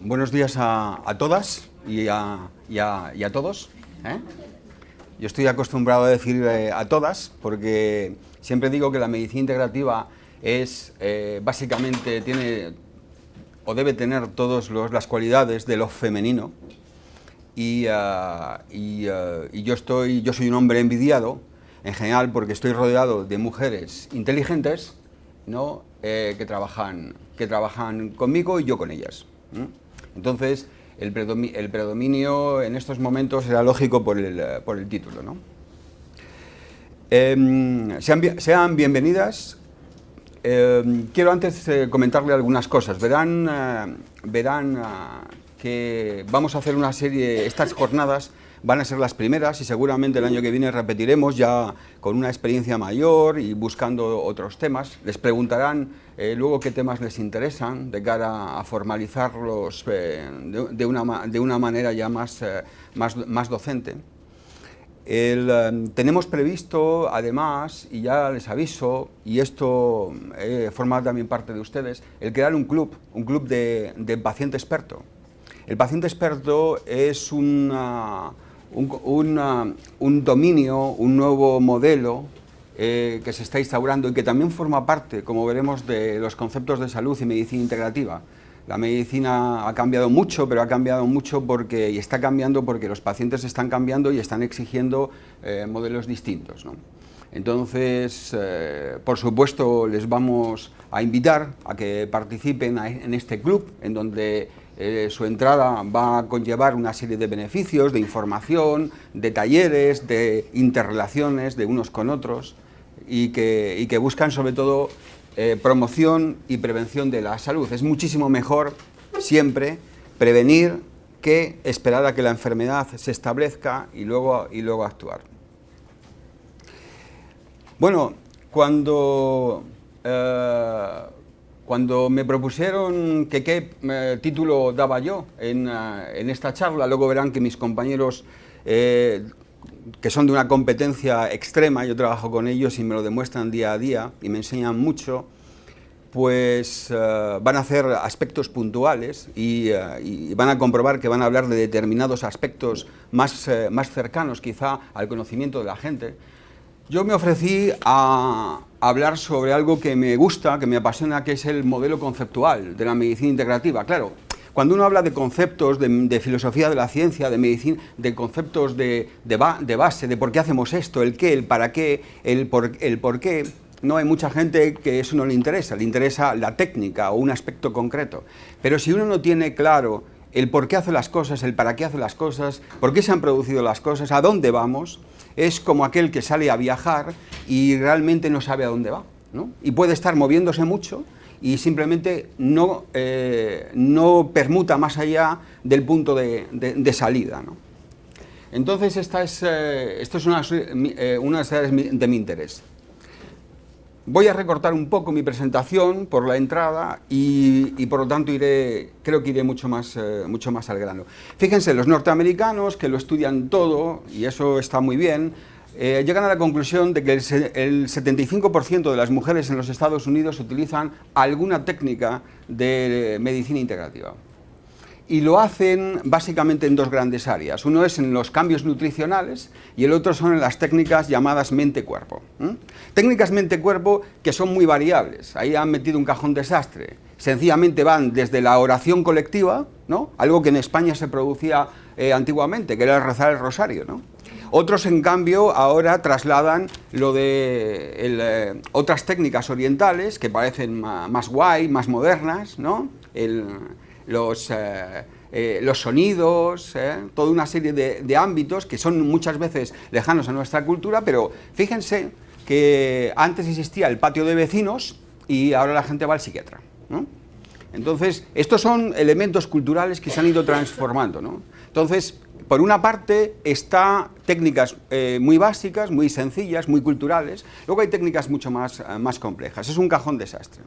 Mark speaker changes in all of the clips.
Speaker 1: Buenos días a todas y a todos. Yo estoy acostumbrado a decir a todas porque siempre digo que la medicina integrativa es básicamente tiene o debe tener todas las cualidades de lo femenino y yo soy un hombre envidiado en general porque estoy rodeado de mujeres inteligentes, ¿no? que trabajan conmigo y yo con ellas. Entonces, el predominio en estos momentos era lógico por el título, ¿no? Sean bienvenidas. Quiero antes comentarle algunas cosas. Verán que vamos a hacer una serie, estas jornadas van a ser las primeras y seguramente el año que viene repetiremos ya con una experiencia mayor y buscando otros temas. Les preguntarán luego qué temas les interesan de cara a formalizarlos de una manera ya más docente. Tenemos previsto, además, y ya les aviso, y esto forma también parte de ustedes, el crear un club de paciente experto. El paciente experto es un dominio, un nuevo modelo que se está instaurando y que también forma parte, como veremos, de los conceptos de salud y medicina integrativa. La medicina ha cambiado mucho, pero ha cambiado mucho y está cambiando porque los pacientes están cambiando y están exigiendo modelos distintos, ¿no? Entonces, por supuesto, les vamos a invitar a que participen en este club, en donde su entrada va a conllevar una serie de beneficios, de información, de talleres, de interrelaciones de unos con otros y que buscan sobre todo promoción y prevención de la salud. Es muchísimo mejor siempre prevenir que esperar a que la enfermedad se establezca y luego actuar. Bueno, cuando me propusieron que qué título daba yo en esta charla, luego verán que mis compañeros, que son de una competencia extrema, yo trabajo con ellos y me lo demuestran día a día y me enseñan mucho, pues van a hacer aspectos puntuales y van a comprobar que van a hablar de determinados aspectos más cercanos quizá al conocimiento de la gente. Yo me ofrecí a hablar sobre algo que me gusta, que me apasiona, que es el modelo conceptual de la medicina integrativa. Claro, cuando uno habla de conceptos de filosofía de la ciencia, de medicina, de conceptos de base, de por qué hacemos esto, el qué, el para qué, el por qué, no hay mucha gente que eso no le interesa la técnica o un aspecto concreto. Pero si uno no tiene claro el por qué hace las cosas, el para qué hace las cosas, por qué se han producido las cosas, a dónde vamos, es como aquel que sale a viajar y realmente no sabe a dónde va, ¿no? Y puede estar moviéndose mucho y simplemente no permuta más allá del punto de salida, ¿no? Entonces esto es una de las áreas de mi interés. Voy a recortar un poco mi presentación por la entrada y por lo tanto creo que iré mucho más al grano. Fíjense, los norteamericanos, que lo estudian todo, y eso está muy bien, llegan a la conclusión de que el 75% de las mujeres en los Estados Unidos utilizan alguna técnica de medicina integrativa. Y lo hacen básicamente en dos grandes áreas. Uno es en los cambios nutricionales y el otro son en las técnicas llamadas mente-cuerpo. Técnicas mente-cuerpo que son muy variables. Ahí han metido un cajón desastre. Sencillamente van desde la oración colectiva, ¿no? Algo que en España se producía antiguamente, que era rezar el rosario, ¿no? Otros, en cambio, ahora trasladan lo de otras técnicas orientales que parecen más guay, más modernas, ¿no? Los sonidos, toda una serie de ámbitos que son muchas veces lejanos a nuestra cultura, pero fíjense que antes existía el patio de vecinos y ahora la gente va al psiquiatra, ¿no? Entonces, estos son elementos culturales que se han ido transformando, ¿no? Entonces, por una parte, está técnicas muy básicas, muy sencillas, muy culturales. Luego hay técnicas mucho más complejas. Es un cajón desastre.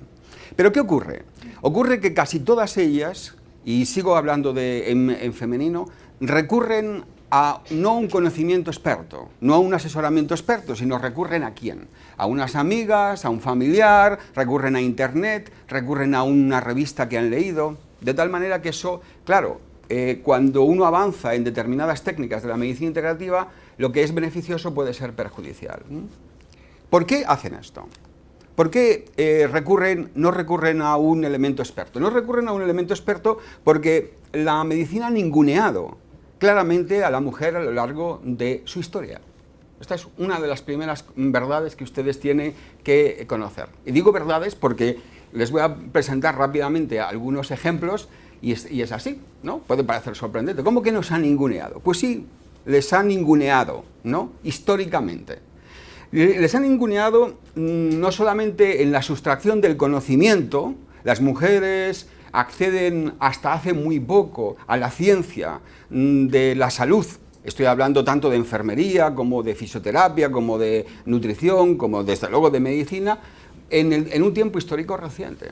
Speaker 1: ¿Pero qué ocurre? Ocurre que casi todas ellas, y sigo hablando en femenino, recurren a no un conocimiento experto, no a un asesoramiento experto, sino recurren ¿a quién? A unas amigas, a un familiar, recurren a internet, recurren a una revista que han leído. De tal manera que eso, claro, cuando uno avanza en determinadas técnicas de la medicina integrativa, lo que es beneficioso puede ser perjudicial. ¿Por qué hacen esto? ¿Por qué no recurren a un elemento experto? No recurren a un elemento experto porque la medicina ha ninguneado claramente a la mujer a lo largo de su historia. Esta es una de las primeras verdades que ustedes tienen que conocer. Y digo verdades porque les voy a presentar rápidamente algunos ejemplos y es así, ¿no? Puede parecer sorprendente. ¿Cómo que nos han ninguneado? Pues sí, les han ninguneado, ¿no? Históricamente. Les han ninguneado no solamente en la sustracción del conocimiento. Las mujeres acceden hasta hace muy poco a la ciencia de la salud. Estoy hablando tanto de enfermería, como de fisioterapia, como de nutrición, como desde luego de medicina, en un tiempo histórico reciente.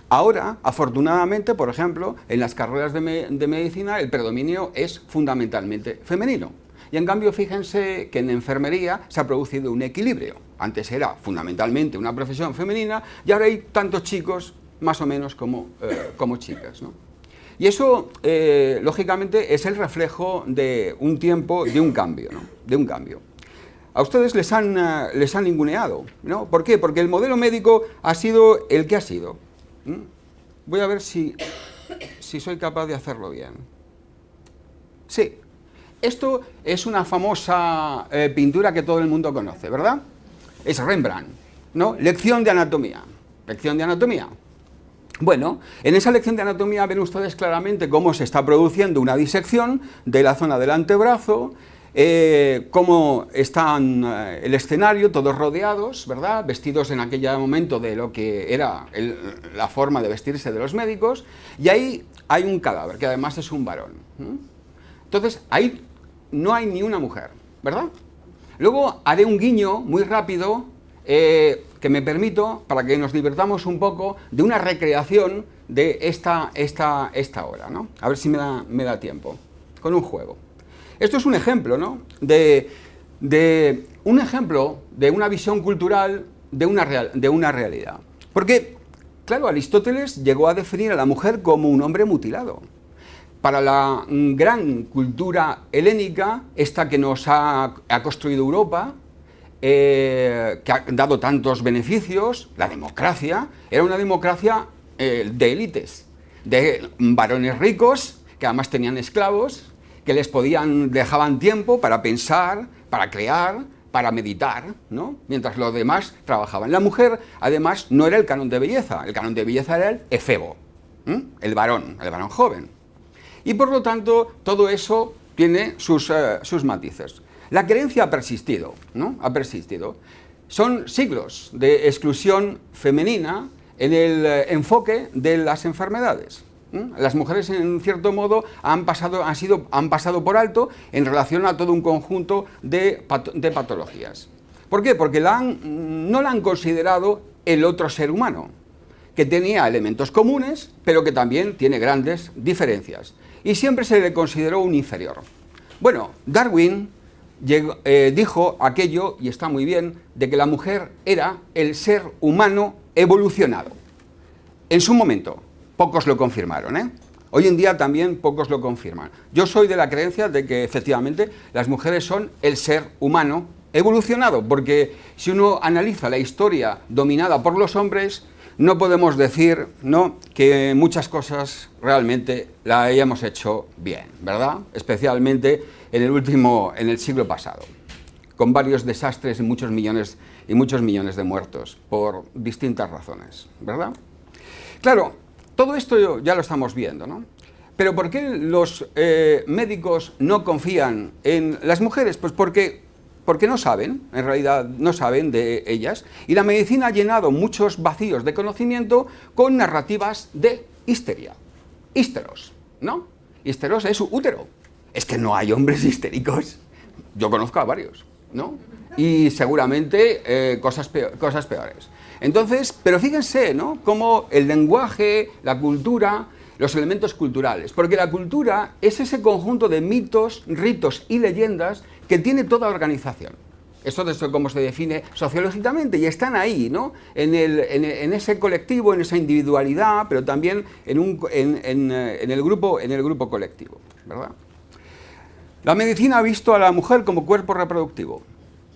Speaker 1: Ahora, afortunadamente, por ejemplo, en las carreras de medicina el predominio es fundamentalmente femenino. Y en cambio, fíjense que en enfermería se ha producido un equilibrio. Antes era fundamentalmente una profesión femenina y ahora hay tantos chicos, más o menos, como chicas, ¿no? Y eso, lógicamente, es el reflejo de un tiempo, de un cambio, ¿no? De un cambio. A ustedes les han ninguneado, ¿no? ¿Por qué? Porque el modelo médico ha sido el que ha sido. Voy a ver si soy capaz de hacerlo bien. Sí. Esto es una famosa pintura que todo el mundo conoce, ¿verdad? Es Rembrandt, ¿no? Lección de anatomía. Lección de anatomía. Bueno, en esa lección de anatomía ven ustedes claramente cómo se está produciendo una disección de la zona del antebrazo, cómo están el escenario, todos rodeados, ¿verdad? Vestidos en aquel momento de lo que era la forma de vestirse de los médicos, y ahí hay un cadáver, que además es un varón. Entonces, ahí no hay ni una mujer, ¿verdad? Luego haré un guiño muy rápido, que me permito, para que nos divertamos un poco, de una recreación de esta hora, ¿no? A ver si me da tiempo, con un juego. Esto es un ejemplo, ¿no? Un ejemplo de una visión cultural de una realidad. Porque, claro, Aristóteles llegó a definir a la mujer como un hombre mutilado. Para la gran cultura helénica, esta que nos ha construido Europa, que ha dado tantos beneficios, la democracia, era una democracia de élites, de varones ricos, que además tenían esclavos, que dejaban tiempo para pensar, para crear, para meditar, ¿no? Mientras los demás trabajaban. La mujer, además, no era el canon de belleza era el efebo, el varón joven. Y por lo tanto, todo eso tiene sus matices. La creencia ha persistido, ¿no? Ha persistido. Son siglos de exclusión femenina en el enfoque de las enfermedades. Las mujeres, en cierto modo, han pasado por alto en relación a todo un conjunto de patologías. ¿Por qué? Porque no la han considerado el otro ser humano, que tenía elementos comunes, pero que también tiene grandes diferencias. Y siempre se le consideró un inferior. Bueno, Darwin dijo aquello, y está muy bien, de que la mujer era el ser humano evolucionado. En su momento, pocos lo confirmaron, ¿eh? Hoy en día también pocos lo confirman. Yo soy de la creencia de que efectivamente las mujeres son el ser humano evolucionado, porque si uno analiza la historia dominada por los hombres, no podemos decir, ¿no?, que muchas cosas realmente las hayamos hecho bien, ¿verdad? Especialmente en el siglo pasado, con varios desastres y muchos millones de muertos por distintas razones, ¿verdad? Claro, todo esto ya lo estamos viendo, ¿no? Pero ¿por qué los médicos no confían en las mujeres? Pues porque no saben, en realidad no saben de ellas, y la medicina ha llenado muchos vacíos de conocimiento con narrativas de histeria. Histeros, ¿no? Histeros es útero. Es que no hay hombres histéricos. Yo conozco a varios, ¿no? Y seguramente cosas peores. Entonces, pero fíjense, ¿no?, cómo el lenguaje, la cultura, los elementos culturales, porque la cultura es ese conjunto de mitos, ritos y leyendas que tiene toda organización. Esto es cómo se define sociológicamente, y están ahí, ¿no? En ese colectivo, en esa individualidad, pero también en el grupo colectivo, ¿verdad? La medicina ha visto a la mujer como cuerpo reproductivo,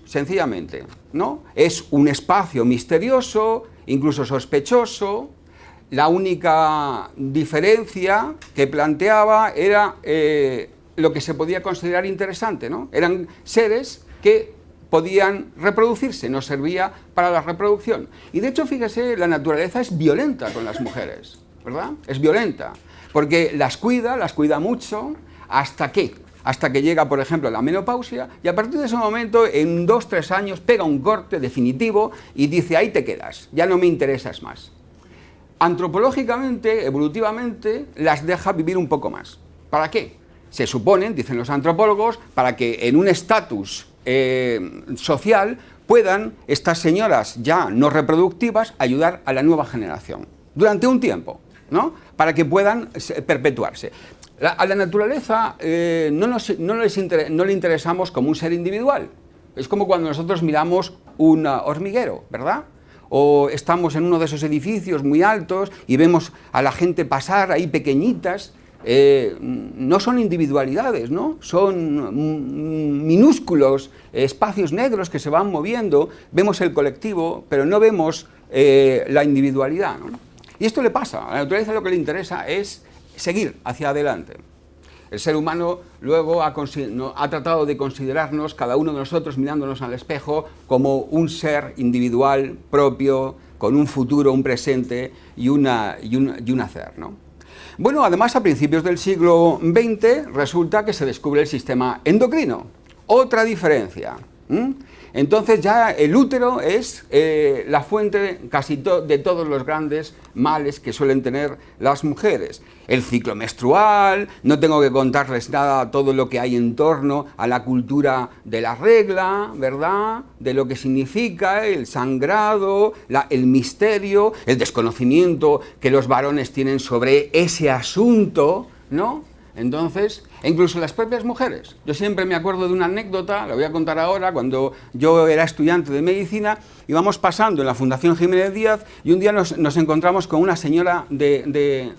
Speaker 1: sencillamente, ¿no? Es un espacio misterioso, incluso sospechoso. La única diferencia que planteaba era lo que se podía considerar interesante, ¿no? Eran seres que podían reproducirse, nos servía para la reproducción. Y de hecho, fíjese, la naturaleza es violenta con las mujeres, ¿verdad? Es violenta, porque las cuida mucho, ¿hasta qué? Hasta que llega, por ejemplo, la menopausia, y a partir de ese momento, en 2 o 3 años, pega un corte definitivo y dice, ahí te quedas, ya no me interesas más. Antropológicamente, evolutivamente, las deja vivir un poco más. ¿Para qué? Se suponen, dicen los antropólogos, para que en un estatus social puedan estas señoras ya no reproductivas ayudar a la nueva generación durante un tiempo, ¿no? Para que puedan perpetuarse. A la naturaleza no le interesamos como un ser individual. Es como cuando nosotros miramos un hormiguero, ¿verdad? O estamos en uno de esos edificios muy altos y vemos a la gente pasar ahí pequeñitas. No son individualidades, ¿no? Son minúsculos espacios negros que se van moviendo. Vemos el colectivo, pero no vemos la individualidad, ¿no? Y esto le pasa. A la naturaleza lo que le interesa es seguir hacia adelante. El ser humano luego ha tratado de considerarnos, cada uno de nosotros mirándonos al espejo, como un ser individual, propio, con un futuro, un presente y un hacer, ¿no? Bueno, además a principios del siglo XX resulta que se descubre el sistema endocrino. Otra diferencia. Entonces ya el útero es la fuente casi de todos los grandes males que suelen tener las mujeres. El ciclo menstrual, no tengo que contarles nada todo lo que hay en torno a la cultura de la regla, ¿verdad? De lo que significa el sangrado, el misterio, el desconocimiento que los varones tienen sobre ese asunto, ¿no? Entonces, incluso las propias mujeres. Yo siempre me acuerdo de una anécdota, la voy a contar ahora, cuando yo era estudiante de medicina, íbamos pasando en la Fundación Jiménez Díaz y un día nos encontramos con una señora de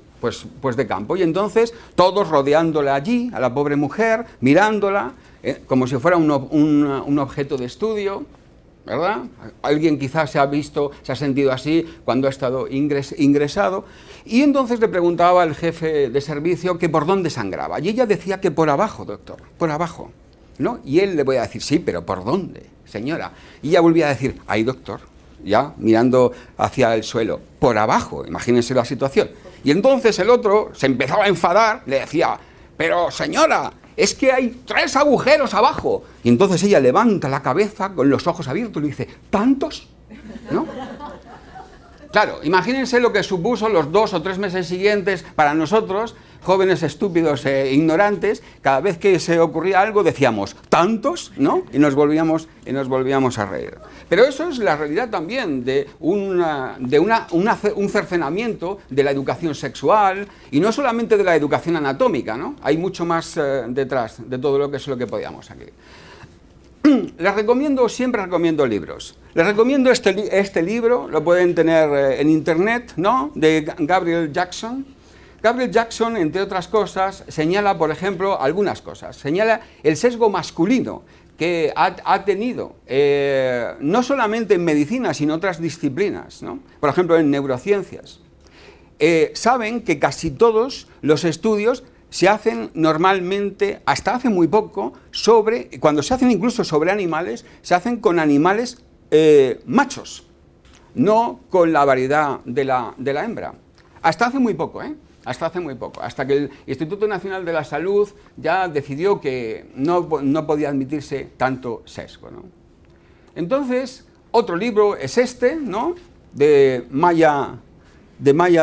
Speaker 1: campo, y entonces todos rodeándola allí, a la pobre mujer, mirándola, como si fuera un objeto de estudio, ¿verdad? Alguien quizás se ha sentido así cuando ha estado ingresado, y entonces le preguntaba al jefe de servicio que por dónde sangraba, y ella decía que por abajo, doctor, por abajo, ¿no? Y él le voy a decir, sí, pero ¿por dónde, señora? Y ella volvía a decir, ay, doctor, ya mirando hacia el suelo, por abajo, imagínense la situación. Y entonces el otro se empezaba a enfadar, le decía, pero señora, es que hay 3 agujeros abajo. Y entonces ella levanta la cabeza con los ojos abiertos y le dice, ¿tantos? ¿No? Claro, imagínense lo que supuso los 2 o 3 meses siguientes para nosotros, jóvenes estúpidos e ignorantes. Cada vez que se ocurría algo decíamos, ¿tantos? ¿No? Y nos volvíamos a reír. Pero eso es la realidad también de un cercenamiento de la educación sexual, y no solamente de la educación anatómica, ¿no? Hay mucho más detrás de todo lo que podíamos aquí. Siempre recomiendo libros. Les recomiendo este libro, lo pueden tener en internet, ¿no? De Gabriel Jackson. Gabriel Jackson, entre otras cosas, señala, por ejemplo, algunas cosas. Señala el sesgo masculino que ha tenido, no solamente en medicina, sino en otras disciplinas, ¿no? Por ejemplo, en neurociencias. Saben que casi todos los estudios se hacen normalmente, hasta hace muy poco, cuando se hacen incluso sobre animales, se hacen con animales machos, no con la variedad de la hembra. Hasta hace muy poco, hasta que el Instituto Nacional de la Salud ya decidió que no podía admitirse tanto sesgo, ¿no? Entonces, otro libro es este, ¿no? de Maya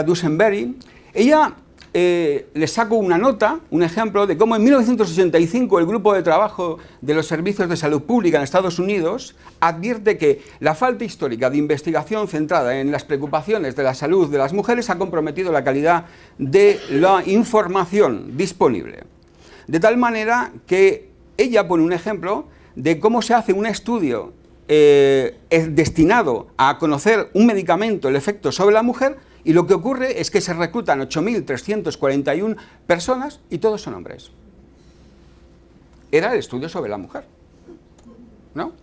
Speaker 1: Dusenberry. Ella le saco una nota, un ejemplo de cómo en 1985 el Grupo de Trabajo de los Servicios de Salud Pública en Estados Unidos advierte que la falta histórica de investigación centrada en las preocupaciones de la salud de las mujeres ha comprometido la calidad de la información disponible. De tal manera que ella pone un ejemplo de cómo se hace un estudio es destinado a conocer un medicamento, el efecto sobre la mujer, y lo que ocurre es que se reclutan 8.341 personas y todos son hombres. Era el estudio sobre la mujer, ¿no?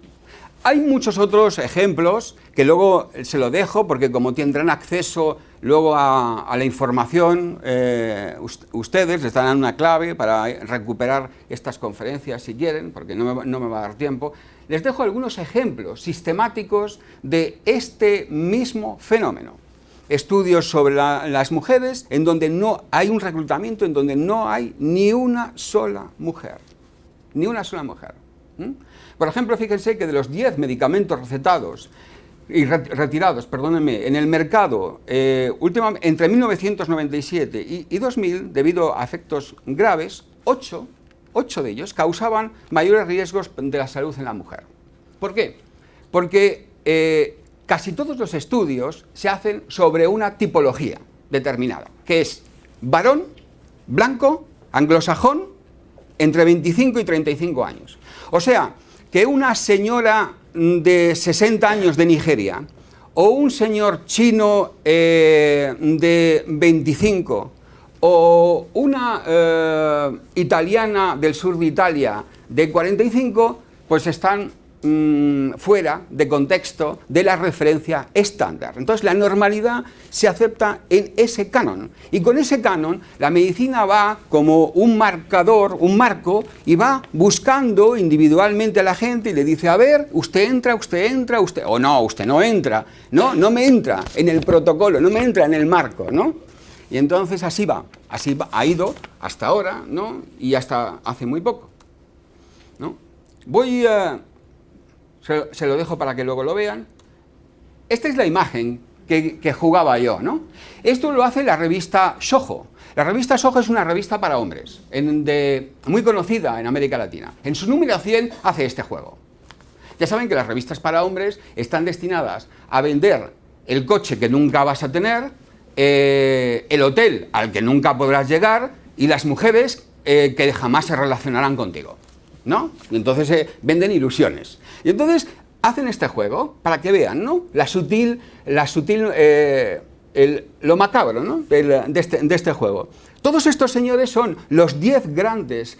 Speaker 1: Hay muchos otros ejemplos que luego se lo dejo porque como tendrán acceso luego a la información, ustedes les darán una clave para recuperar estas conferencias si quieren, porque no me va a dar tiempo. Les dejo algunos ejemplos sistemáticos de este mismo fenómeno. Estudios sobre las mujeres en donde no hay un reclutamiento, en donde no hay ni una sola mujer. Ni una sola mujer. Por ejemplo, fíjense que de los 10 medicamentos recetados y retirados, perdónenme, en el mercado entre 1997 y 2000, debido a efectos graves, 8 de ellos causaban mayores riesgos de la salud en la mujer. ¿Por qué? Porque casi todos los estudios se hacen sobre una tipología determinada, que es varón, blanco, anglosajón, entre 25 y 35 años. O sea, que una señora de 60 años de Nigeria o un señor chino de 25 o una italiana del sur de Italia de 45, pues están fuera de contexto de la referencia estándar. Entonces la normalidad se acepta en ese canon y con ese canon la medicina va como un marcador, un marco, y va buscando individualmente a la gente y le dice, a ver, usted entra, o no, usted no entra, no me entra en el protocolo, no me entra en el marco, ¿no? Y entonces así ha ido hasta ahora, ¿no? Y hasta hace muy poco, ¿no? Se lo dejo para que luego lo vean. Esta es la imagen que jugaba yo, ¿no? Esto lo hace la revista Soho. La revista Soho es una revista para hombres, muy conocida en América Latina. En su número 100 hace este juego. Ya saben que las revistas para hombres están destinadas a vender el coche que nunca vas a tener, el hotel al que nunca podrás llegar y las mujeres que jamás se relacionarán contigo, ¿no? Y entonces venden ilusiones. Y entonces hacen este juego para que vean, ¿no? Lo macabro, ¿no? de este juego. Todos estos señores son los 10 grandes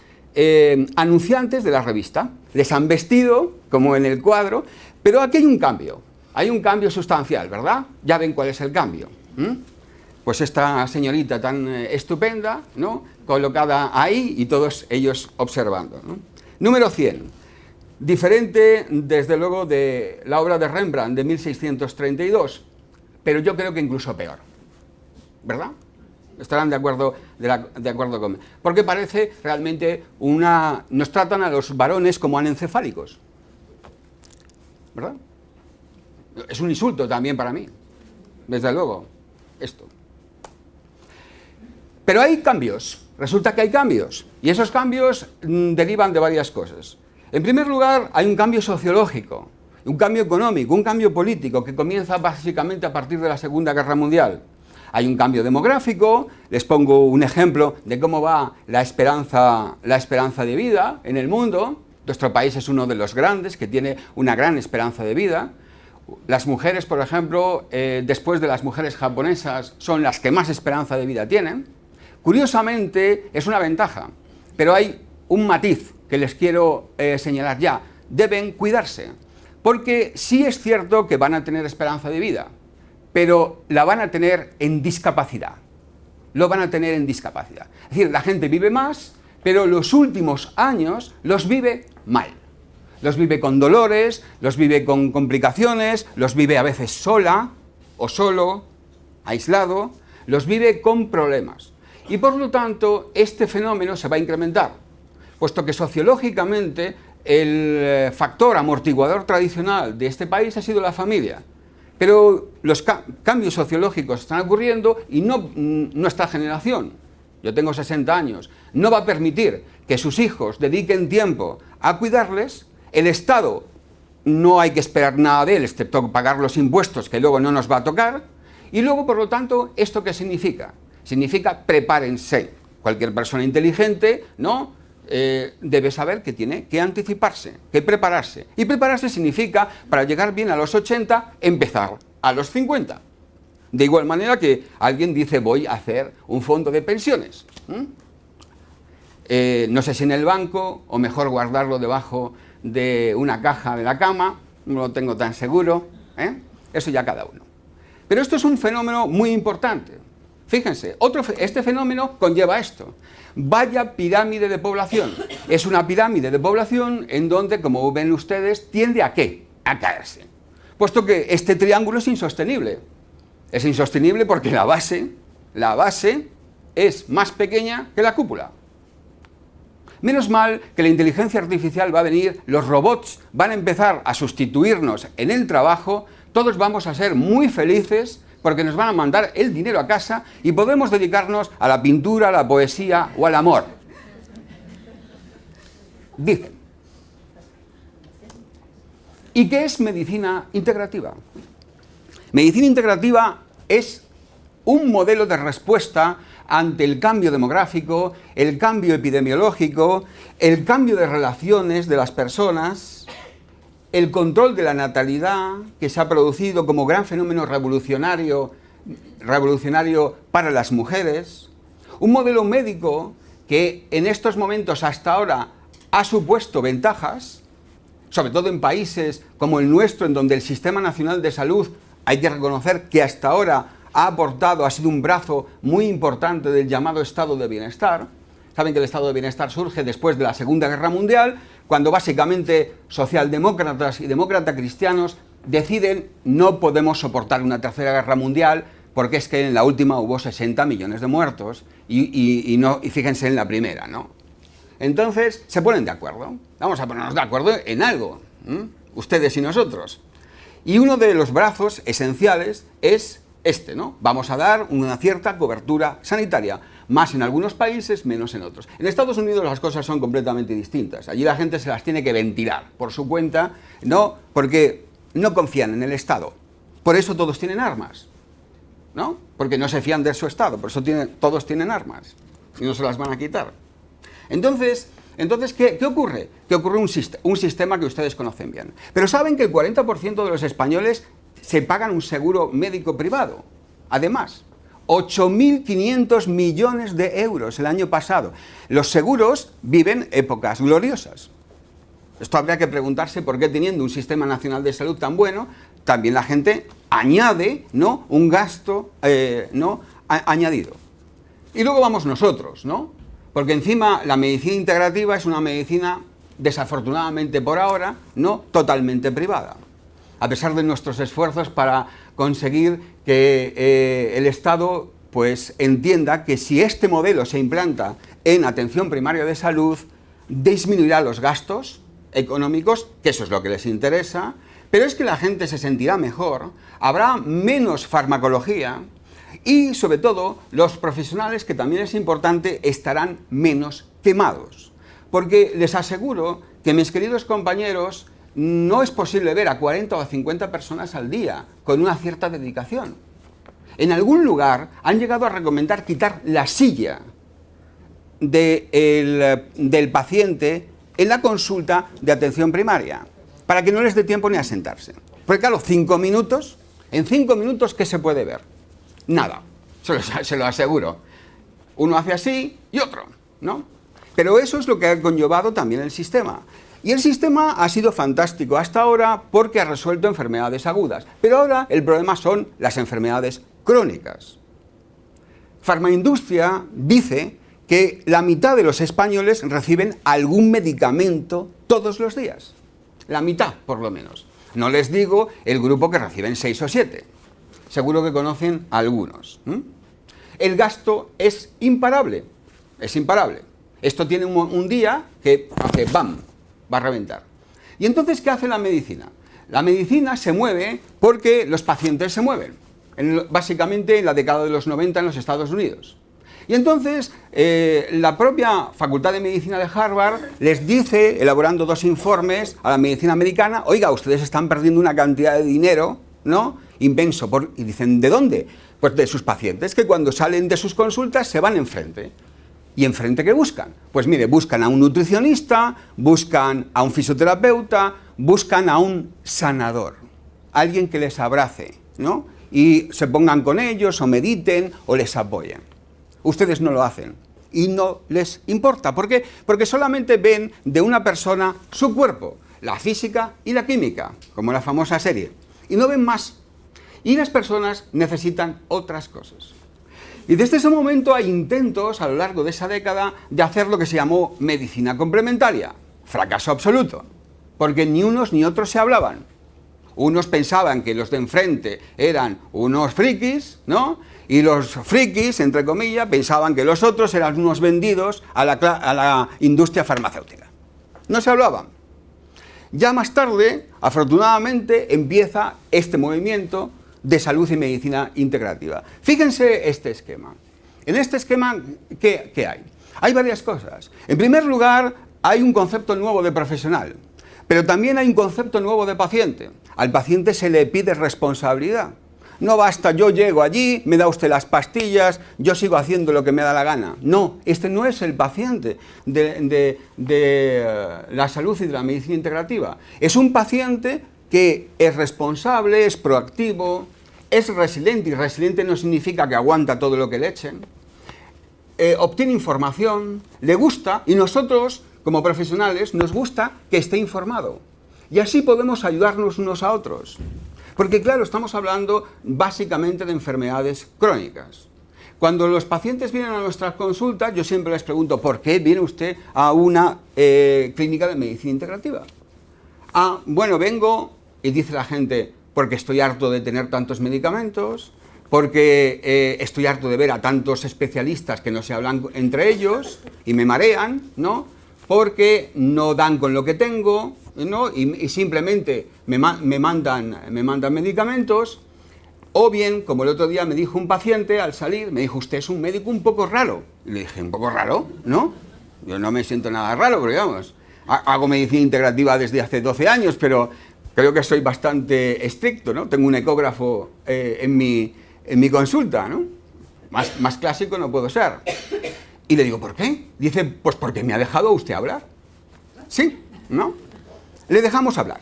Speaker 1: anunciantes de la revista. Les han vestido, como en el cuadro, pero aquí hay un cambio sustancial, ¿verdad? Ya ven cuál es el cambio. Pues esta señorita tan estupenda, ¿no? Colocada ahí y todos ellos observando, ¿no? Número 100. Diferente, desde luego, de la obra de Rembrandt de 1632, pero yo creo que incluso peor, ¿verdad? Estarán de acuerdo conmigo. Porque parece realmente nos tratan a los varones como anencefálicos, ¿verdad? Es un insulto también para mí, desde luego, esto. Pero hay cambios, resulta que hay cambios, y esos cambios derivan de varias cosas. En primer lugar, hay un cambio sociológico, un cambio económico, un cambio político que comienza básicamente a partir de la Segunda Guerra Mundial. Hay un cambio demográfico, les pongo un ejemplo de cómo va la esperanza de vida en el mundo. Nuestro país es uno de los grandes que tiene una gran esperanza de vida. Las mujeres, por ejemplo, después de las mujeres japonesas, son las que más esperanza de vida tienen. Curiosamente, es una ventaja, pero hay un matiz que les quiero señalar ya. Deben cuidarse, porque sí es cierto que van a tener esperanza de vida, pero la van a tener en discapacidad. Lo van a tener en discapacidad. Es decir, la gente vive más, pero los últimos años los vive mal. Los vive con dolores, los vive con complicaciones, los vive a veces sola o solo, aislado, los vive con problemas. Y por lo tanto, este fenómeno se va a incrementar, puesto que sociológicamente el factor amortiguador tradicional de este país ha sido la familia. Pero los cambios sociológicos están ocurriendo y nuestra generación, yo tengo 60 años, no va a permitir que sus hijos dediquen tiempo a cuidarles. El Estado no hay que esperar nada de él, excepto pagar los impuestos que luego no nos va a tocar. Y luego, por lo tanto, ¿esto qué significa? Significa prepárense. Cualquier persona inteligente, ¿no?, debe saber que tiene que anticiparse, que prepararse. Y prepararse significa, para llegar bien a los 80, empezar a los 50. De igual manera que alguien dice, voy a hacer un fondo de pensiones. No sé si en el banco, o mejor guardarlo debajo de una caja de la cama, no lo tengo tan seguro, eso ya cada uno. Pero esto es un fenómeno muy importante. Fíjense, este fenómeno conlleva esto. Vaya pirámide de población. Es una pirámide de población en donde, como ven ustedes, tiende a ¿qué? A caerse. Puesto que este triángulo es insostenible. Es insostenible porque la base es más pequeña que la cúpula. Menos mal que la inteligencia artificial va a venir, los robots van a empezar a sustituirnos en el trabajo, todos vamos a ser muy felices porque nos van a mandar el dinero a casa y podemos dedicarnos a la pintura, a la poesía o al amor. Dicen. ¿Y qué es medicina integrativa? Medicina integrativa es un modelo de respuesta ante el cambio demográfico, el cambio epidemiológico, el cambio de relaciones de las personas, el control de la natalidad, que se ha producido como gran fenómeno revolucionario para las mujeres, un modelo médico que en estos momentos hasta ahora ha supuesto ventajas, sobre todo en países como el nuestro, en donde el Sistema Nacional de Salud, hay que reconocer que hasta ahora ha sido un brazo muy importante del llamado estado de bienestar. Saben que el estado de bienestar surge después de la Segunda Guerra Mundial, cuando básicamente socialdemócratas y demócratas cristianos deciden no podemos soportar una tercera guerra mundial porque es que en la última hubo 60 millones de muertos y fíjense en la primera, ¿no? Entonces se ponen de acuerdo. Vamos a ponernos de acuerdo en algo, ustedes y nosotros. Y uno de los brazos esenciales es este, ¿no? Vamos a dar una cierta cobertura sanitaria, más en algunos países, menos en otros. En Estados Unidos las cosas son completamente distintas. Allí la gente se las tiene que ventilar por su cuenta, ¿no? Porque no confían en el Estado. Por eso todos tienen armas, ¿no? Porque no se fían de su Estado, por eso todos tienen armas y no se las van a quitar. Entonces ¿qué ocurre? Que ocurre un sistema que ustedes conocen bien. Pero saben que el 40% de los españoles se pagan un seguro médico privado. Además, 8.500 millones de euros el año pasado. Los seguros viven épocas gloriosas. Esto habría que preguntarse por qué, teniendo un sistema nacional de salud tan bueno, también la gente añade, ¿no?, un gasto añadido. Y luego vamos nosotros, ¿no? Porque encima la medicina integrativa es una medicina, desafortunadamente por ahora, no totalmente privada. A pesar de nuestros esfuerzos para conseguir que el Estado pues entienda que si este modelo se implanta en atención primaria de salud, disminuirá los gastos económicos, que eso es lo que les interesa, pero es que la gente se sentirá mejor, habrá menos farmacología y, sobre todo, los profesionales, que también es importante, estarán menos quemados. Porque les aseguro que, mis queridos compañeros, no es posible ver a 40 o a 50 personas al día con una cierta dedicación. En algún lugar han llegado a recomendar quitar la silla del paciente en la consulta de atención primaria, para que no les dé tiempo ni a sentarse. Porque claro, 5 minutos, en 5 minutos, ¿qué se puede ver? Nada, se lo aseguro. Uno hace así y otro, ¿no? Pero eso es lo que ha conllevado también el sistema. Y el sistema ha sido fantástico hasta ahora porque ha resuelto enfermedades agudas. Pero ahora el problema son las enfermedades crónicas. Farmaindustria dice que la mitad de los españoles reciben algún medicamento todos los días. La mitad, por lo menos. No les digo el grupo que reciben 6 o 7. Seguro que conocen algunos. El gasto es imparable. Es imparable. Esto tiene un día que hace ¡bam!, va a reventar. ¿Y entonces qué hace la medicina? La medicina se mueve porque los pacientes se mueven. Básicamente en la década de los 90 en los Estados Unidos. Y entonces la propia Facultad de Medicina de Harvard les dice, elaborando 2 informes a la medicina americana, oiga, ustedes están perdiendo una cantidad de dinero, ¿no?, inmenso. Y dicen, ¿de dónde? Pues de sus pacientes, que cuando salen de sus consultas se van enfrente. ¿Y enfrente qué buscan? Pues mire, buscan a un nutricionista, buscan a un fisioterapeuta, buscan a un sanador, alguien que les abrace, ¿no? Y se pongan con ellos, o mediten, o les apoyen. Ustedes no lo hacen y no les importa. ¿Por qué? Porque solamente ven de una persona su cuerpo, la física y la química, como la famosa serie, y no ven más. Y las personas necesitan otras cosas. Y desde ese momento hay intentos a lo largo de esa década de hacer lo que se llamó medicina complementaria. Fracaso absoluto, porque ni unos ni otros se hablaban. Unos pensaban que los de enfrente eran unos frikis, ¿no? Y los frikis, entre comillas, pensaban que los otros eran unos vendidos a la industria farmacéutica. No se hablaban. Ya más tarde, afortunadamente, empieza este movimiento de salud y medicina integrativa. Fíjense este esquema. En este esquema, ¿qué hay? Hay varias cosas. En primer lugar, hay un concepto nuevo de profesional, pero también hay un concepto nuevo de paciente. Al paciente se le pide responsabilidad. No basta, yo llego allí, me da usted las pastillas, yo sigo haciendo lo que me da la gana. No, este no es el paciente de la salud y de la medicina integrativa. Es un paciente que es responsable, es proactivo, es resiliente, y resiliente no significa que aguanta todo lo que le echen, obtiene información, le gusta, y nosotros, como profesionales, nos gusta que esté informado. Y así podemos ayudarnos unos a otros. Porque claro, estamos hablando básicamente de enfermedades crónicas. Cuando los pacientes vienen a nuestras consultas, yo siempre les pregunto, ¿por qué viene usted a una clínica de medicina integrativa? Ah, bueno, vengo, y dice la gente, porque estoy harto de tener tantos medicamentos, porque estoy harto de ver a tantos especialistas que no se hablan entre ellos y me marean, ¿no? Porque no dan con lo que tengo, ¿no? Y simplemente me mandan medicamentos. O bien, como el otro día me dijo un paciente al salir, me dijo, usted es un médico un poco raro. Y le dije, ¿un poco raro? ¿No? Yo no me siento nada raro, pero digamos, hago medicina integrativa desde hace 12 años, pero creo que soy bastante estricto, ¿no? Tengo un ecógrafo en mi consulta, ¿no? Más clásico no puedo ser. Y le digo, ¿por qué? Dice, pues porque me ha dejado usted hablar. Sí, ¿no? Le dejamos hablar.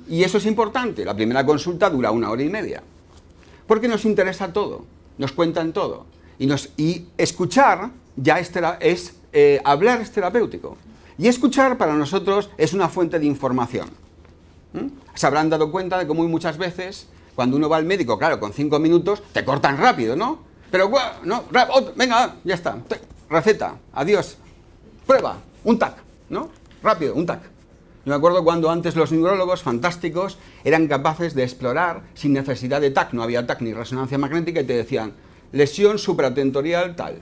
Speaker 1: Y eso es importante. La primera consulta dura 1 hora y media. Porque nos interesa todo, nos cuentan todo. Y escuchar ya es hablar es terapéutico. Y escuchar para nosotros es una fuente de información. Se habrán dado cuenta de que muy muchas veces, cuando uno va al médico, claro, con 5 minutos, te cortan rápido, ¿no? Pero, no, venga, ya está, receta, adiós, prueba, un tac, ¿no? Rápido, un tac. Yo me acuerdo cuando antes los neurólogos fantásticos eran capaces de explorar sin necesidad de TAC, no había TAC ni resonancia magnética, y te decían, lesión supratentorial tal.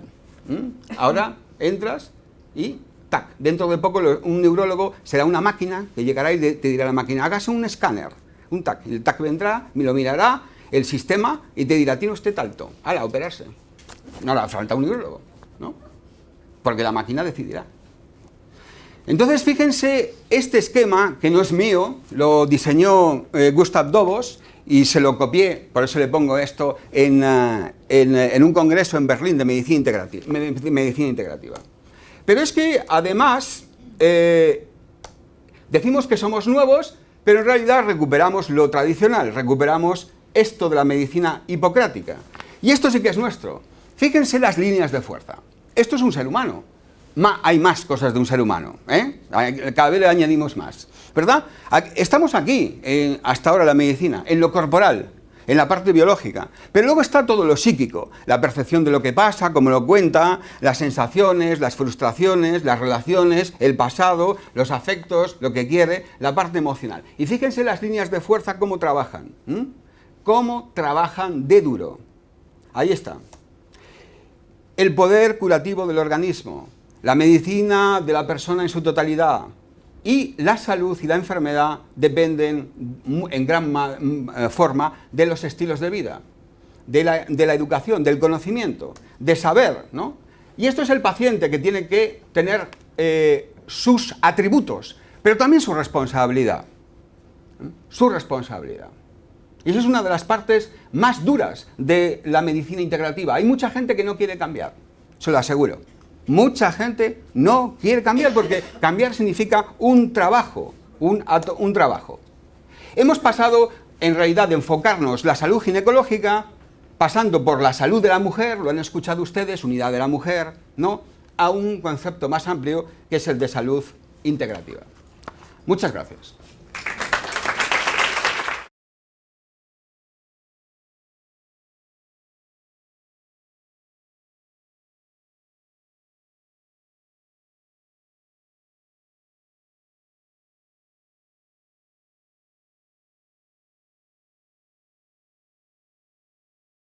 Speaker 1: Ahora entras y TAC. Dentro de poco un neurólogo será una máquina que llegará y te dirá a la máquina, hágase un escáner, un TAC. El TAC vendrá, me lo mirará el sistema y te dirá, tiene usted talto, a operarse. No le falta un neurólogo, ¿no? Porque la máquina decidirá. Entonces, fíjense, este esquema, que no es mío, lo diseñó Gustav Dobos y se lo copié, por eso le pongo esto, en un congreso en Berlín de medicina integrativa. Pero es que, además, decimos que somos nuevos, pero en realidad recuperamos lo tradicional, recuperamos esto de la medicina hipocrática. Y esto sí que es nuestro. Fíjense las líneas de fuerza. Esto es un ser humano. Hay más cosas de un ser humano, ¿eh? Cada vez le añadimos más, ¿verdad? Estamos aquí, hasta ahora la medicina, en lo corporal, en la parte biológica, pero luego está todo lo psíquico, la percepción de lo que pasa, cómo lo cuenta, las sensaciones, las frustraciones, las relaciones, el pasado, los afectos, lo que quiere, la parte emocional. Y fíjense las líneas de fuerza cómo trabajan, cómo trabajan de duro. Ahí está. El poder curativo del organismo, la medicina de la persona en su totalidad y la salud y la enfermedad dependen en gran forma de los estilos de vida, de la educación, del conocimiento, de saber, ¿no? Y esto es el paciente que tiene que tener sus atributos, pero también su responsabilidad. Su responsabilidad. Y eso es una de las partes más duras de la medicina integrativa. Hay mucha gente que no quiere cambiar, se lo aseguro. mucha gente no quiere cambiar, porque cambiar significa un trabajo, un trabajo. Hemos pasado, en realidad, de enfocarnos la salud ginecológica, pasando por la salud de la mujer, lo han escuchado ustedes, unidad de la mujer, ¿no?, a un concepto más amplio, que es el de salud integrativa. Muchas gracias.